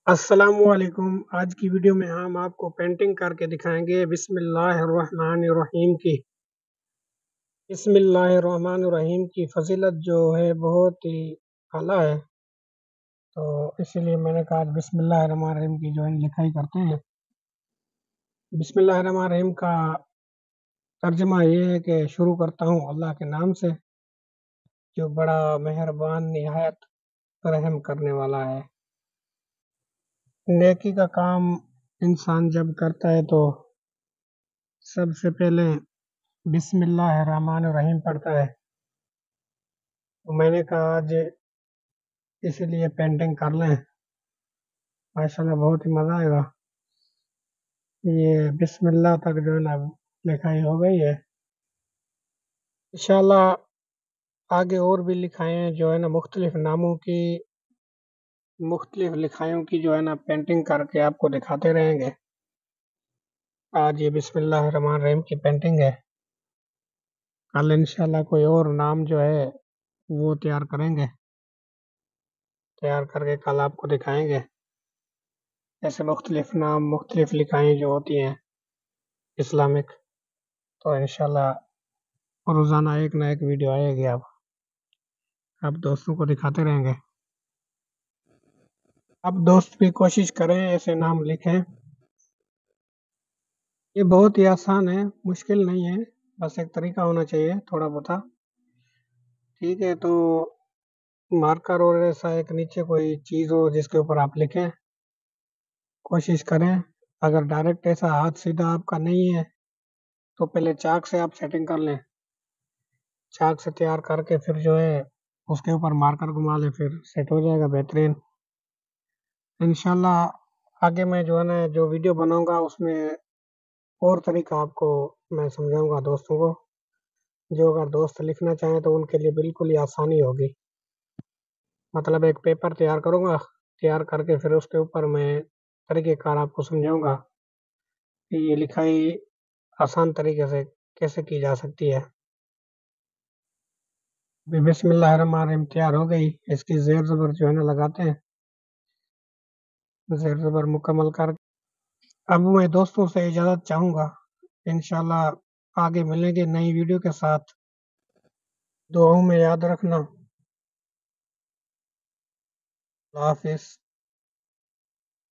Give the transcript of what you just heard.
السلام علیکم۔ آج کی ویڈیو میں ہم آپ کو پینٹنگ کر کے دکھائیں گے بسم اللہ الرحمن الرحیم کی۔ بسم اللہ الرحمن الرحیم کی فضیلت جو ہے بہت ہی اعلیٰ ہے، تو اسی لیے میں نے کہا آج بسم اللہ الرحمن الرحیم کی جو ہے لکھائی کرتے ہیں۔ بسم اللہ الرحمن الرحیم کا ترجمہ یہ ہے کہ شروع کرتا ہوں اللہ کے نام سے جو بڑا مہربان نہایت رحم کرنے والا ہے۔ نیکی کا کام انسان جب کرتا ہے تو سب سے پہلے بسم اللہ الرحمن الرحیم پڑھتا ہے۔ تو میں نے کہا آج اسی لیے پینٹنگ کر لیں، ماشاءاللہ بہت ہی مزہ آئے گا۔ یہ بسم اللہ تک جو ہے نا لکھائی ہو گئی ہے، انشاءاللہ آگے اور بھی لکھائیں جو ہے نا مختلف ناموں کی مختلف لکھائیوں کی جو ہے نا پینٹنگ کر کے آپ کو دکھاتے رہیں گے۔ آج یہ بسم اللہ الرحمن الرحیم کی پینٹنگ ہے، کل انشاءاللہ کوئی اور نام جو ہے وہ تیار کریں گے، تیار کر کے کل آپ کو دکھائیں گے۔ ایسے مختلف نام مختلف لکھائیں جو ہوتی ہیں اسلامک، تو انشاءاللہ روزانہ ایک نہ ایک ویڈیو آئے گی، آپ دوستوں کو دکھاتے رہیں گے۔ اب دوست بھی کوشش کریں ایسے نام لکھیں، یہ بہت ہی آسان ہے، مشکل نہیں ہے، بس ایک طریقہ ہونا چاہیے تھوڑا بہت۔ ٹھیک ہے، تو مارکر اور ایسا ایک نیچے کوئی چیز ہو جس کے اوپر آپ لکھیں، کوشش کریں۔ اگر ڈائریکٹ ایسا ہاتھ سیدھا آپ کا نہیں ہے تو پہلے چاک سے آپ سیٹنگ کر لیں، چاک سے تیار کر کے پھر جو ہے اس کے اوپر مارکر گھما لیں، پھر سیٹ ہو جائے گا بہترین۔ انشاءاللہ آگے میں جو ہے نا جو ویڈیو بناؤں گا اس میں اور طریقہ آپ کو میں سمجھاؤں گا دوستوں کو، جو اگر دوست لکھنا چاہیں تو ان کے لیے بالکل ہی آسانی ہوگی۔ مطلب ایک پیپر تیار کروں گا، تیار کر کے پھر اس کے اوپر میں طریقہ کار آپ کو سمجھاؤں گا کہ یہ لکھائی آسان طریقے سے کیسے کی جا سکتی ہے۔ بسم اللہ الرحمن الرحیم تیار ہو گئی، اس کی زیر زبر جو ہے نا لگاتے ہیں، زیر زبر مکمل کر اب میں دوستوں سے اجازت چاہوں گا، انشاءاللہ آگے ملیں گے نئی ویڈیو کے ساتھ، دعاؤں میں یاد رکھنا۔ اللہ حافظ۔